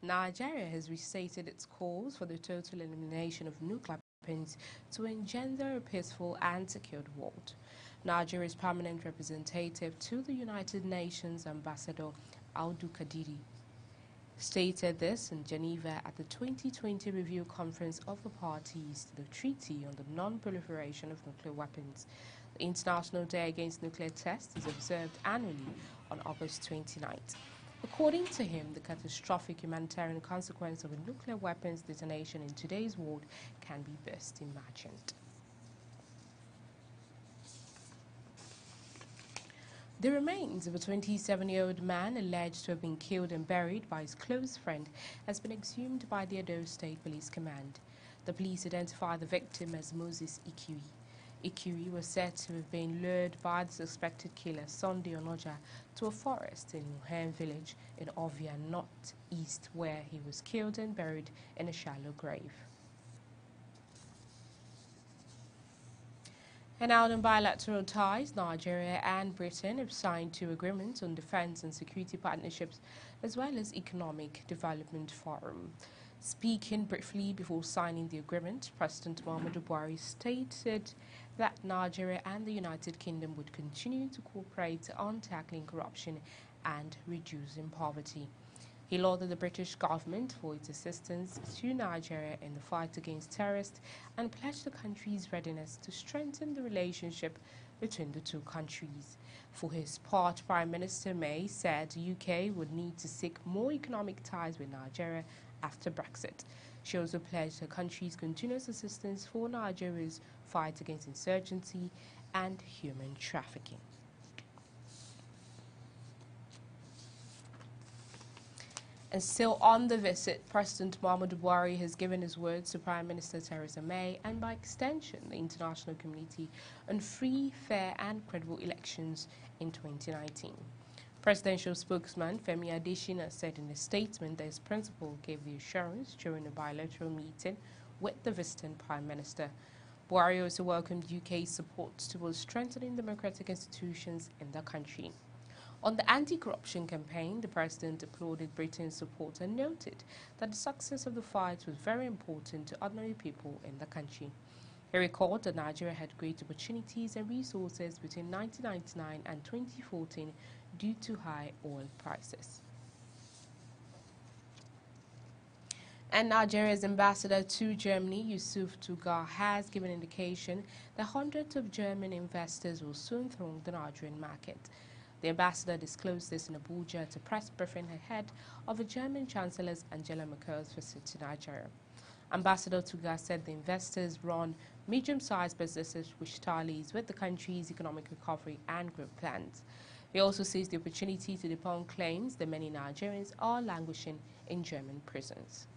Nigeria has restated its calls for the total elimination of nuclear weapons to engender a peaceful and secured world. Nigeria's permanent representative to the United Nations, Ambassador Audu Kadiri, stated this in Geneva at the 2020 Review Conference of the Parties to the Treaty on the Non-Proliferation of Nuclear Weapons. The International Day Against Nuclear Tests is observed annually on August 29th. According to him, the catastrophic humanitarian consequence of a nuclear weapons detonation in today's world can be best imagined. The remains of a 27-year-old man alleged to have been killed and buried by his close friend has been exhumed by the Edo State Police Command. The police identified the victim as Moses Ikiri. Ikiri was said to have been lured by the suspected killer, Sunday Onoja, to a forest in Muhen village in Ovia, northeast, where he was killed and buried in a shallow grave. And out in bilateral ties, Nigeria and Britain have signed 2 agreements on defense and security partnerships, as well as economic development forum. Speaking briefly before signing the agreement, President Muhammadu Buhari stated that Nigeria and the United Kingdom would continue to cooperate on tackling corruption and reducing poverty. He lauded the British government for its assistance to Nigeria in the fight against terrorists and pledged the country's readiness to strengthen the relationship between the 2 countries. For his part, Prime Minister May said the UK would need to seek more economic ties with Nigeria after Brexit. She also pledged her country's continuous assistance for Nigeria's fight against insurgency and human trafficking. And still on the visit, President Muhammadu Buhari has given his words to Prime Minister Theresa May and by extension the international community on free, fair and credible elections in 2019. Presidential spokesman Femi Adesina said in a statement that his principal gave the assurance during a bilateral meeting with the visiting Prime Minister. Buhari also welcomed UK's support towards strengthening democratic institutions in the country. On the anti-corruption campaign, the president applauded Britain's support and noted that the success of the fight was very important to ordinary people in the country. He recalled that Nigeria had great opportunities and resources between 1999 and 2014 due to high oil prices. And Nigeria's ambassador to Germany, Yusuf Tugar, has given indication that hundreds of German investors will soon throng the Nigerian market. The ambassador disclosed this in Abuja at a press briefing ahead of the German Chancellor's Angela Merkel's visit to Nigeria. Ambassador Tugar said the investors run medium-sized businesses which tallies with the country's economic recovery and growth plans. He also seized the opportunity to debunk claims that many Nigerians are languishing in German prisons.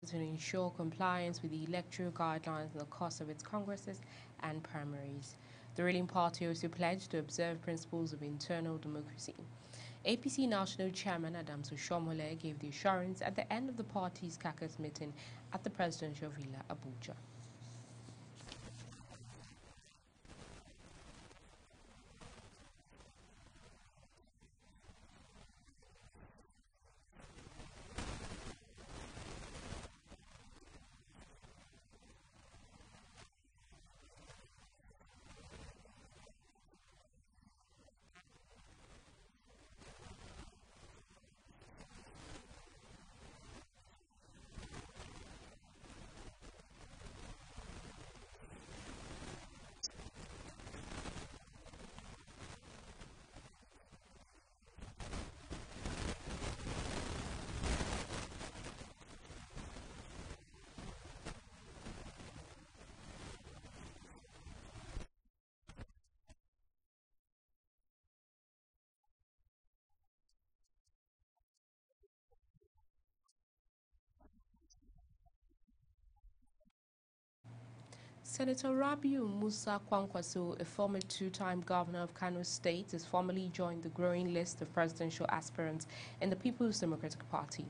to ensure compliance with the electoral guidelines in the course of its congresses and primaries. The ruling party also pledged to observe principles of internal democracy. APC National Chairman Adams Oshomole gave the assurance at the end of the party's caucus meeting at the Presidential Villa, Abuja. Senator Rabiu Musa Kwankwaso, a former two-time governor of Kano State, has formally joined the growing list of presidential aspirants in the People's Democratic Party.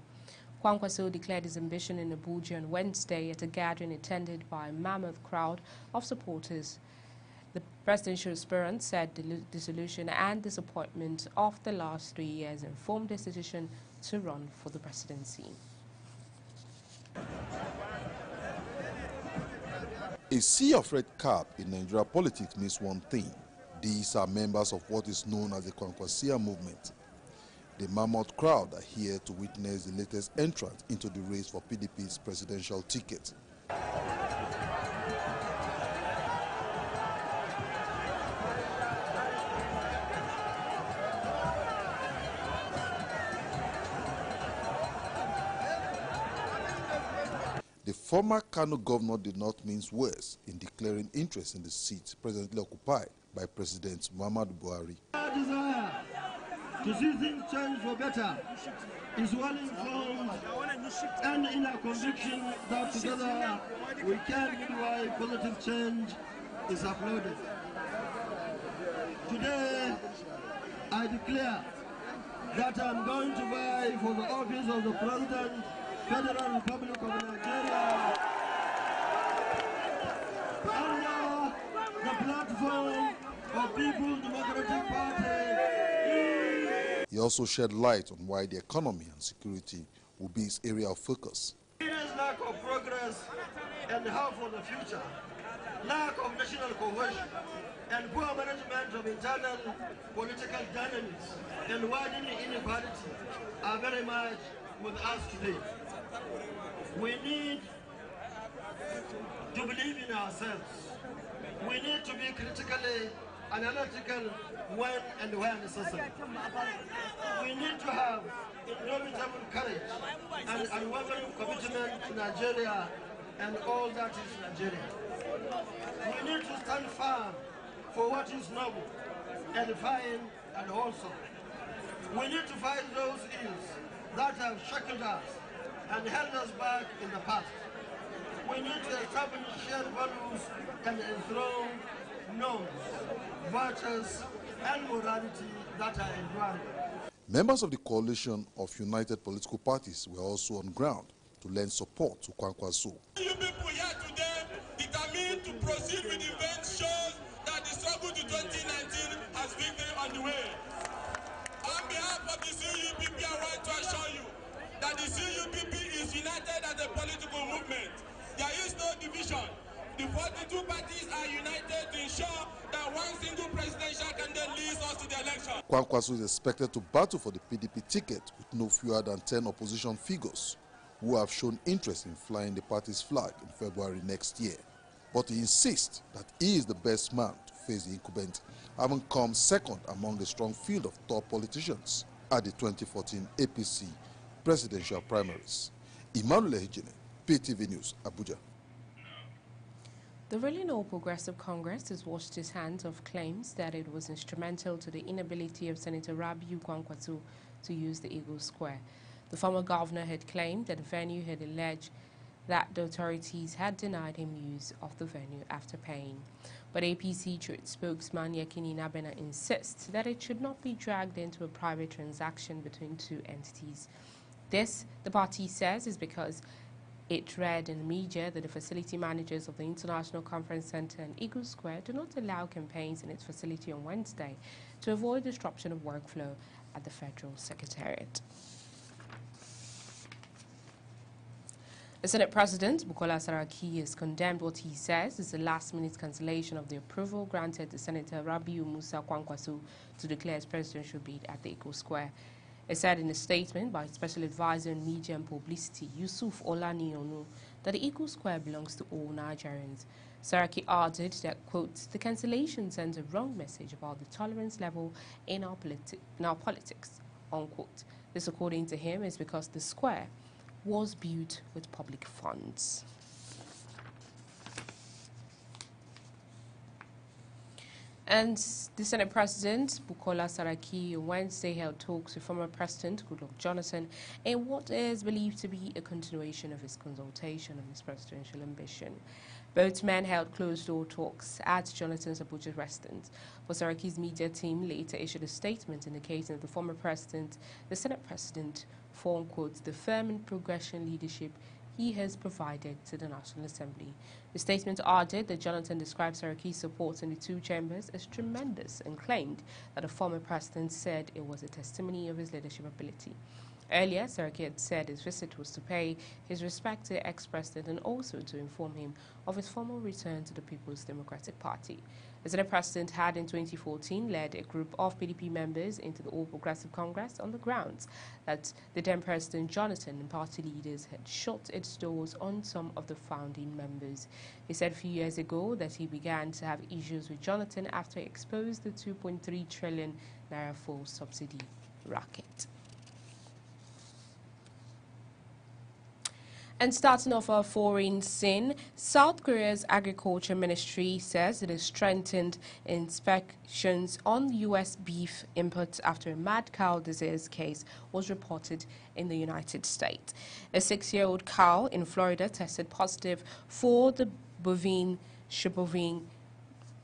Kwankwaso declared his ambition in Abuja on Wednesday at a gathering attended by a mammoth crowd of supporters. The presidential aspirant said the disillusion and disappointment of the last 3 years informed his decision to run for the presidency. A sea of red cap in Nigeria politics means one thing. These are members of what is known as the Kwankwasia movement. The mammoth crowd are here to witness the latest entrant into the race for PDP's presidential ticket. The former Kano governor did not mince words in declaring interest in the seat presently occupied by President Muhammadu Buhari. Our desire to see things change for better is well informed and in our conviction that together we can do why positive change is applauded. Today, I declare that I'm going to vie for the office of the President, Federal Republic of Nigeria, under the platform of People's Democratic Party. He also shed light on why the economy and security will be his area of focus. Serious lack of progress and hope for the future, lack of national cohesion, and poor management of internal political dynamics and widening inequality are very much with us today. We need to believe in ourselves. We need to be critically analytical when and where necessary. We need to have indomitable courage and unwavering commitment to Nigeria and all that is Nigeria. We need to stand firm for what is noble, edifying, and wholesome. We need to fight those ills that have shackled us and held us back in the past. We need to establish shared values and enthrone norms, virtues, and morality that are enduring. Members of the coalition of united political parties were also on ground to lend support to Kwankwaso. You people here today determined to proceed with the event shows that the struggle to 2019 has victory on the way. On behalf of the CUPP, I want to assure you that the CUPP is united as a political movement. There is no division. The 42 parties are united to ensure that one single presidential candidate leads us to the election. Kwankwaso is expected to battle for the PDP ticket with no fewer than 10 opposition figures who have shown interest in flying the party's flag in February next year. But he insists that he is the best man to face the incumbent, having come second among the strong field of top politicians at the 2014 APC presidential primaries. Emmanuel Ehijene, PTV News, Abuja. The ruling All Progressive Congress has washed its hands of claims that it was instrumental to the inability of Senator Rabiu Kwankwaso to use the Eagle Square. The former governor had claimed that the venue had alleged that the authorities had denied him use of the venue after paying. But APC Truth spokesman Yekini Nabena insists that it should not be dragged into a private transaction between two entities. This, the party says, is because it read in the media that the facility managers of the International Conference Center and Eagle Square do not allow campaigns in its facility on Wednesday to avoid disruption of workflow at the Federal Secretariat. The Senate President, Bukola Saraki, has condemned what he says is a last-minute cancellation of the approval granted to Senator Rabiu Musa Kwankwaso to declare his presidential bid at the Eagle Square. It said in a statement by Special Advisor on Media and Publicity, Yusuf Olanionu, that the Eagle Square belongs to all Nigerians. Saraki added that, quote, the cancellation sends a wrong message about the tolerance level in our politics, unquote. This, according to him, is because the square was built with public funds. And the Senate President, Bukola Saraki, on Wednesday held talks with former President Goodluck Jonathan in what is believed to be a continuation of his consultation on his presidential ambition. Both men held closed-door talks at Jonathan's Abuja residence. But Saraki's media team later issued a statement indicating that the former president, the Senate President, for, quote, the firm and progression leadership he has provided to the National Assembly. The statement added that Jonathan described Saraki's support in the two chambers as tremendous and claimed that the former president said it was a testimony of his leadership ability. Earlier, Saraki had said his visit was to pay his respect to the ex-president and also to inform him of his formal return to the People's Democratic Party. The Senate President had in 2014 led a group of PDP members into the All Progressive Congress on the grounds that the then President Jonathan and party leaders had shut its doors on some of the founding members. He said a few years ago that he began to have issues with Jonathan after he exposed the 2.3 trillion naira fuel subsidy racket. And starting off our foreign scene, South Korea's Agriculture Ministry says it has strengthened inspections on U.S. beef imports after a mad cow disease case was reported in the United States. A 6-year-old cow in Florida tested positive for the bovine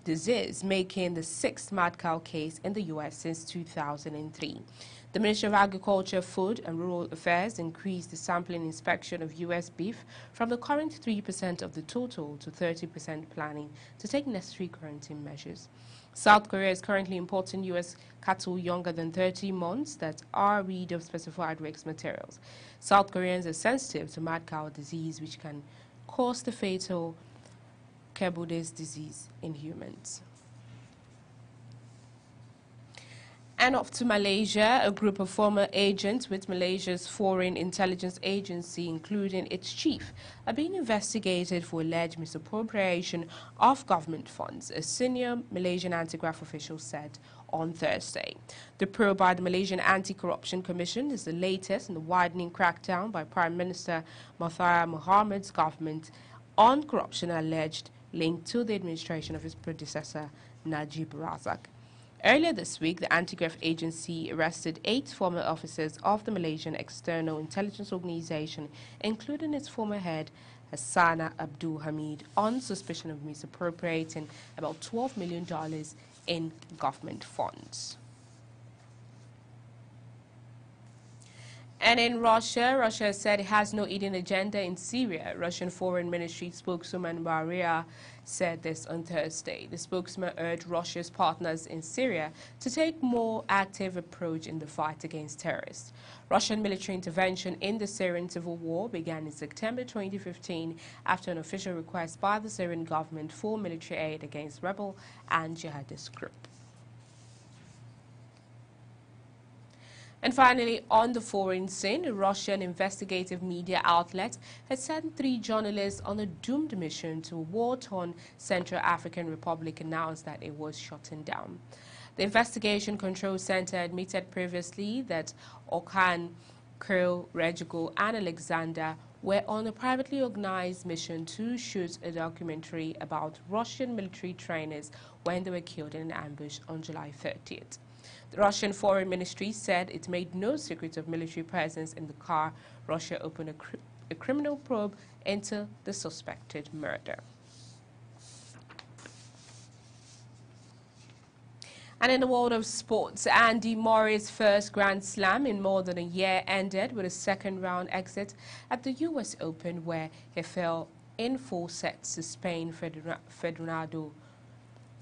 disease, making the 6th mad cow case in the U.S. since 2003. The Ministry of Agriculture, Food and Rural Affairs increased the sampling inspection of U.S. beef from the current 3% of the total to 30%, planning to take necessary quarantine measures. South Korea is currently importing U.S. cattle younger than 30 months that are rid of specified risk materials. South Koreans are sensitive to mad cow disease, which can cause the fatal Carbodes disease in humans. And off to Malaysia, a group of former agents with Malaysia's Foreign Intelligence Agency, including its chief, are being investigated for alleged misappropriation of government funds, a senior Malaysian anti-graft official said on Thursday. The probe by the Malaysian Anti-Corruption Commission is the latest in the widening crackdown by Prime Minister Mahathir Mohamed's government on corruption alleged linked to the administration of his predecessor, Najib Razak. Earlier this week, the Anti-Graft Agency arrested 8 former officers of the Malaysian External Intelligence Organization, including its former head, Hassana Abdul Hamid, on suspicion of misappropriating about $12 million in government funds. And in Russia, Russia said it has no hidden agenda in Syria. Russian Foreign Ministry spokeswoman Maria said this on Thursday. The spokesman urged Russia's partners in Syria to take more active approach in the fight against terrorists. Russian military intervention in the Syrian civil war began in September 2015 after an official request by the Syrian government for military aid against rebel and jihadist groups. And finally, on the foreign scene, a Russian investigative media outlet has sent 3 journalists on a doomed mission to a war-torn Central African Republic, announced that it was shutting down. The Investigation Control Center admitted previously that Okan, Kirill, Regigo and Alexander were on a privately organized mission to shoot a documentary about Russian military trainers when they were killed in an ambush on July 30th. The Russian Foreign Ministry said it made no secret of military presence in the car. Russia opened a a criminal probe into the suspected murder. And in the world of sports, Andy Murray's first Grand Slam in more than a year ended with a second-round exit at the U.S. Open, where he fell in 4 sets to Spain Fernando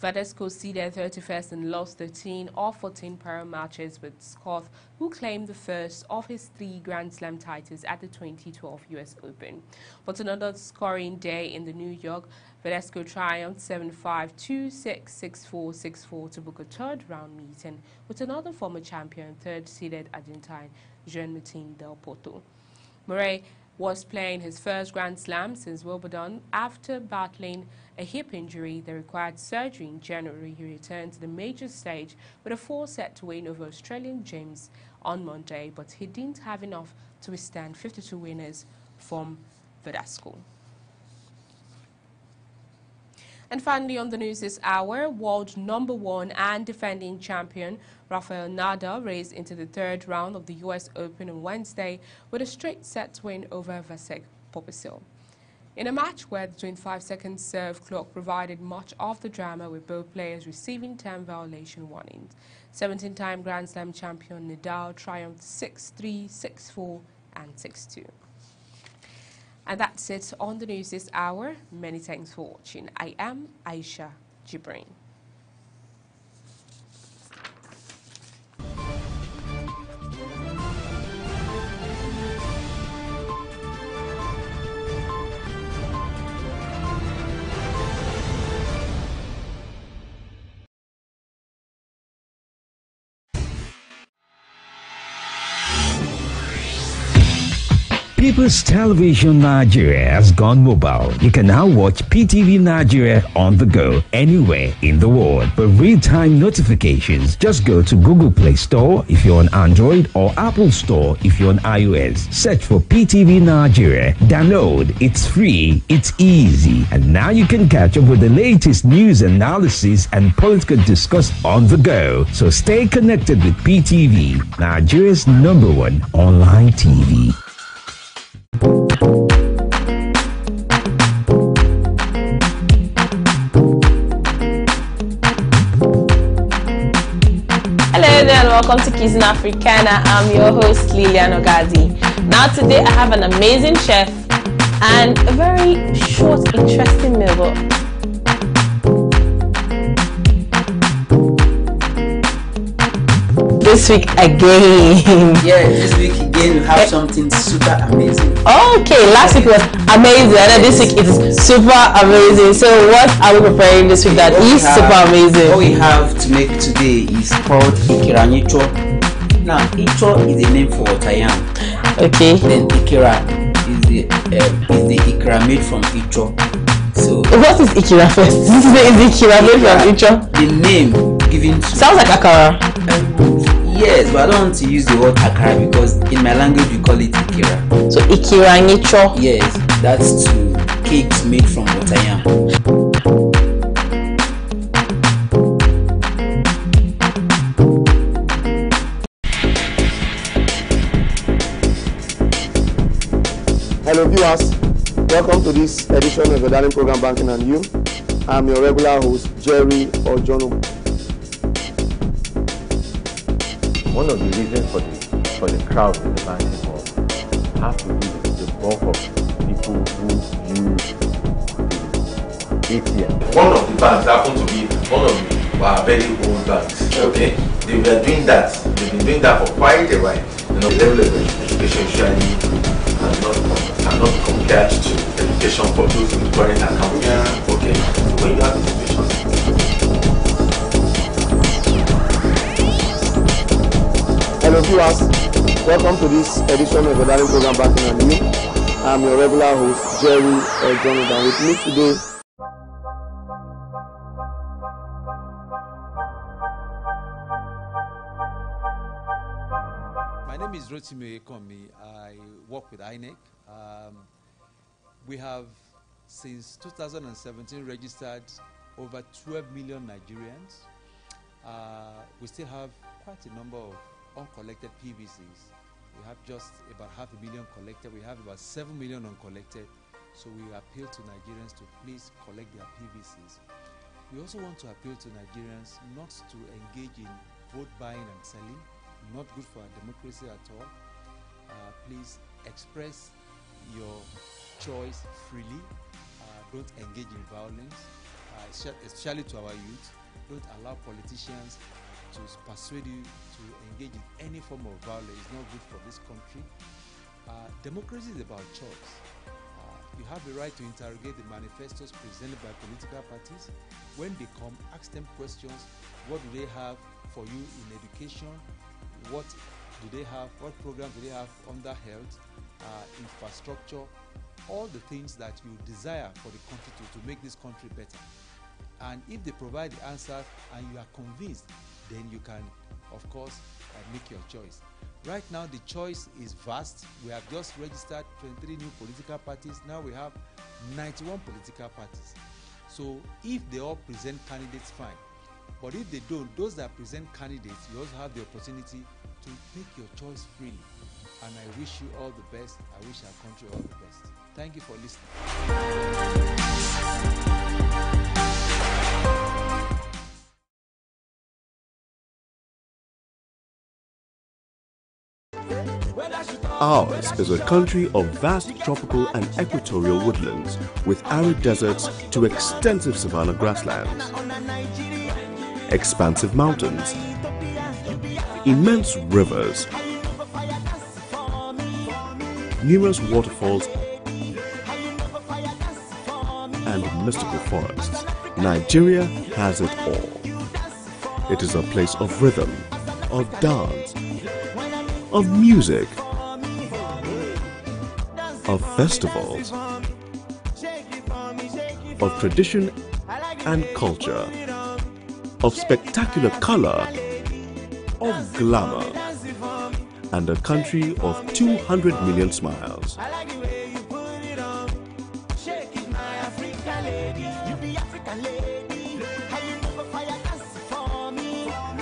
Verdasco seeded 31st and lost 13 of 14 prior matches with Scott, who claimed the first of his 3 Grand Slam titles at the 2012 U.S. Open. But another scoring day in the New York, Verdasco triumphed 7-5, 2-6, 6-4, 6-4 to book a third-round meeting with another former champion, third-seeded Argentine Jean-Martin Del Potro. Murray was playing his first Grand Slam since Wimbledon after battling a hip injury that required surgery in January. He returned to the major stage with a 4-set win over Australian James on Monday, but he didn't have enough to withstand 52 winners from Verdasco. And finally on the news this hour, world #1 and defending champion Rafael Nadal raced into the 3rd round of the U.S. Open on Wednesday with a straight set win over Vasek Pospisil. In a match where the 25-second serve clock provided much of the drama, with both players receiving 10 violation warnings, 17-time Grand Slam champion Nadal triumphed 6-3, 6-4 and 6-2. And that's it on the news this hour. Many thanks for watching. I am Aisha Jibrin. People's Television Nigeria has gone mobile. You can now watch PTV Nigeria on the go anywhere in the world. For real-time notifications, just go to Google Play Store if you're on Android or Apple Store if you're on iOS. Search for PTV Nigeria. Download. It's free. It's easy. And now you can catch up with the latest news analysis and political discourse on the go. So stay connected with PTV, Nigeria's #1 online TV. Hello there and welcome to Kids in Africana. I'm your host Lilian Ogazi. Now today I have an amazing chef and a very short, interesting meal. This week again. Yeah, this week again we have something super amazing. Okay, last week was amazing and then this week it is super amazing. So what are we preparing this week that is super amazing? What we have to make today is called Ikira Nyicho. Now, Icho is a name for water yam. Okay. Then Ikira is the Ikira made from Icho. So what is Ikira first? This is the Ikira made from Icho. The name given to sounds like akara. Yes, but I don't want to use the word akara because in my language we call it Ikira. So Ikira Nyicho. Yes, that's to cakes made from water yam. Hello viewers, welcome to this edition of the Darling Program Banking and You. I'm your regular host, Jerry Ojono. One of the reasons for the crowd in the banking hall have to do with the bulk of people who use the ATM. One of the banks happened to be one of our very old banks. Okay, they were doing that. They've been doing that for quite a while. You know, the level of education usually cannot be compared to education for those with current accounts. Yeah. Okay, so when you have the situation. Hello viewers, welcome to this edition of the Darling Program Banking and You. I'm your regular host, Jerry Jonathan. With me today, my name is Rotimi Ekomi. I work with INEC. We have since 2017 registered over 12 million Nigerians. We still have quite a number of uncollected PVCs We have just about 500,000 collected. We have about 7 million uncollected. So we appeal to Nigerians to please collect their PVCs. We also want to appeal to Nigerians not to engage in vote buying and selling. Not good for our democracy at all. Please express your choice freely. Don't engage in violence, especially to our youth. Don't allow politicians to persuade you to engage in any form of violence. It's not good for this country. Democracy is about choice. You have the right to interrogate the manifestos presented by political parties. When they come, ask them questions. What do they have for you in education? What do they have? What programs do they have under health, infrastructure? All the things that you desire for the country to make this country better. And if they provide the answers and you are convinced, then you can, of course, make your choice. Right now, the choice is vast. We have just registered 23 new political parties. Now we have 91 political parties. So if they all present candidates, fine. But if they don't, those that present candidates, you also have the opportunity to make your choice freely. And I wish you all the best. I wish our country all the best. Thank you for listening. Ours is a country of vast tropical and equatorial woodlands with arid deserts to extensive savanna grasslands, expansive mountains, immense rivers, numerous waterfalls, and mystical forests. Nigeria has it all. It is a place of rhythm, of dance, of music, of festivals, of tradition and culture, of spectacular color, of glamour, and a country of 200 million smiles.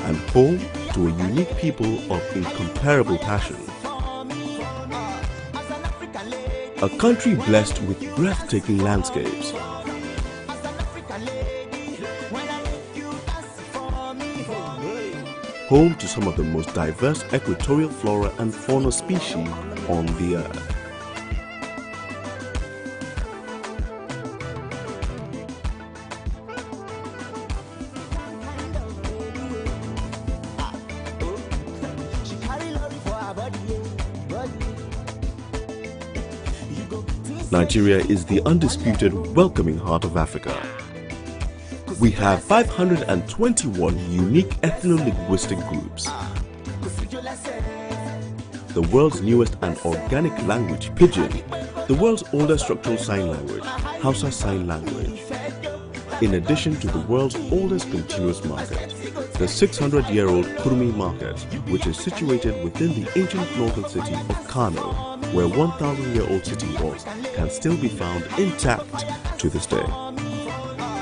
And home to a unique people of incomparable passion. A country blessed with breathtaking landscapes. Home to some of the most diverse equatorial flora and fauna species on the earth. Nigeria is the undisputed welcoming heart of Africa. We have 521 unique ethno-linguistic groups. The world's newest and organic language, Pidgin, the world's oldest structural sign language, Hausa Sign Language. In addition to the world's oldest continuous market, the 600-year-old Kurmi market, which is situated within the ancient northern city of Kano, where 1,000-year-old city walls can still be found intact to this day.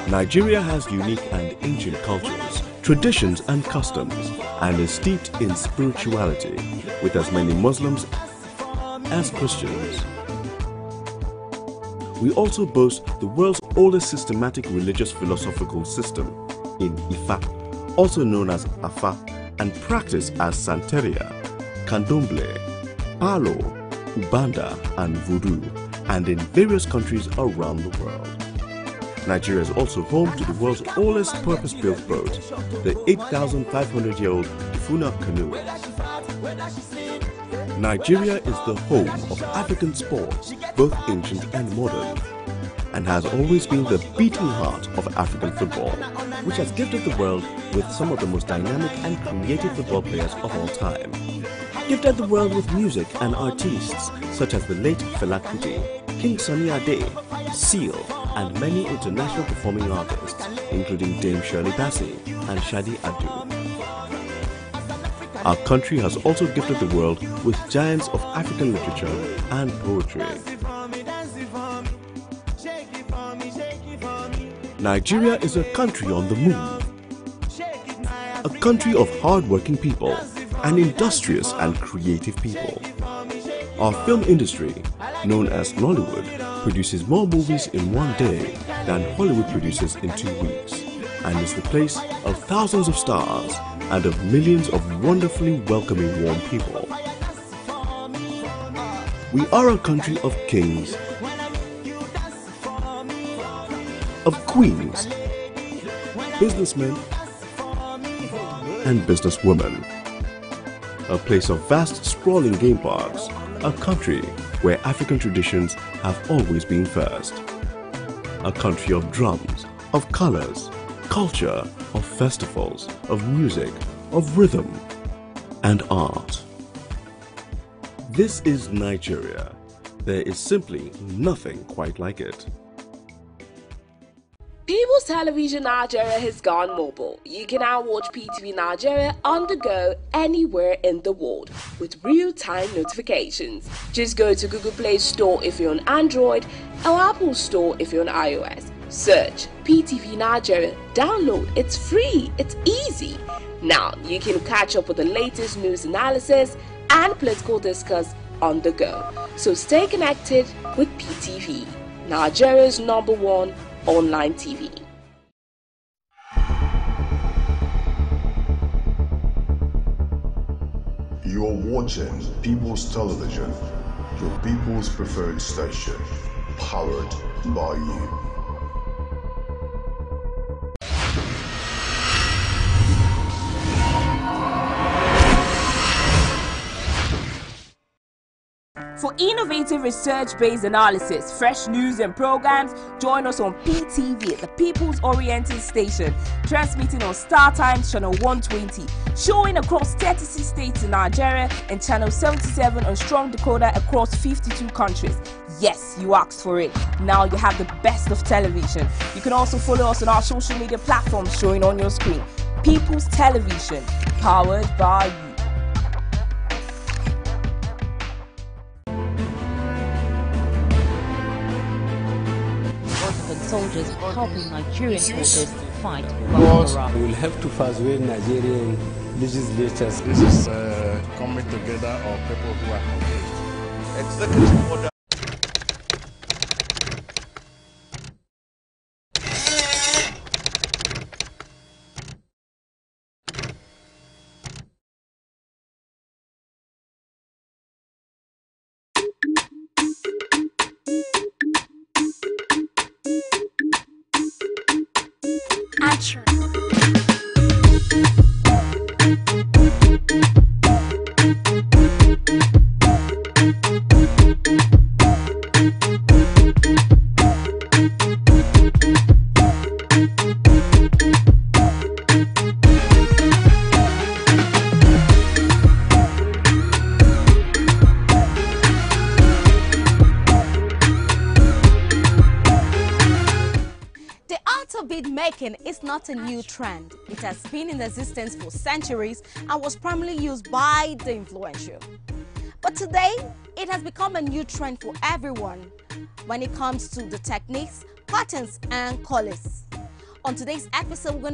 Nigeria has unique and ancient cultures, traditions and customs, and is steeped in spirituality, with as many Muslims as Christians. We also boast the world's oldest systematic religious philosophical system in Ifa, also known as Afa, and practiced as Santeria, Candomblé, Palo, Ubanda, and Voodoo, and in various countries around the world. Nigeria is also home to the world's oldest purpose-built boat, the 8,500-year-old Ifuna canoe. Nigeria is the home of African sports, both ancient and modern, and has always been the beating heart of African football, which has gifted the world with some of the most dynamic and creative football players of all time. Gifted the world with music and artists such as the late Fela Kuti, King Sunny Ade, Seal, and many international performing artists, including Dame Shirley Bassey and Shadi Adu. Our country has also gifted the world with giants of African literature and poetry. Nigeria is a country on the move, a country of hard-working people and industrious and creative people. Our film industry, known as Nollywood, produces more movies in one day than Hollywood produces in 2 weeks, and is the place of thousands of stars and of millions of wonderfully welcoming, warm people. We are a country of kings, of queens, businessmen, and businesswomen. A place of vast, sprawling game parks, a country where African traditions have always been first. A country of drums, of colors, culture, of festivals, of music, of rhythm, and art. This is Nigeria. There is simply nothing quite like it. People's Television Nigeria has gone mobile. You can now watch PTV Nigeria on the go anywhere in the world with real-time notifications. Just go to Google Play Store if you're on Android or Apple Store if you're on iOS. Search PTV Nigeria, download, it's free, it's easy. Now you can catch up with the latest news analysis and political discourse on the go. So stay connected with PTV, Nigeria's #1 online TV. You're watching People's Television, your people's preferred station, powered by you. For innovative research-based analysis, fresh news and programs, join us on PTV, the People's Oriented Station, transmitting on Star Times Channel 120, showing across 36 states in Nigeria, and Channel 77 on Strong Decoder across 52 countries. Yes, you asked for it. Now you have the best of television. You can also follow us on our social media platforms showing on your screen. People's Television, powered by you. Soldiers helping Nigerian forces fight Boko Haram. We will have to persuade Nigerian legislatures. This is coming together of people who are confused. Executive order. Action. Bead making is not a new trend. It has been in existence for centuries and was primarily used by the influential. But today, it has become a new trend for everyone when it comes to the techniques, patterns, and colors. On today's episode, we're going to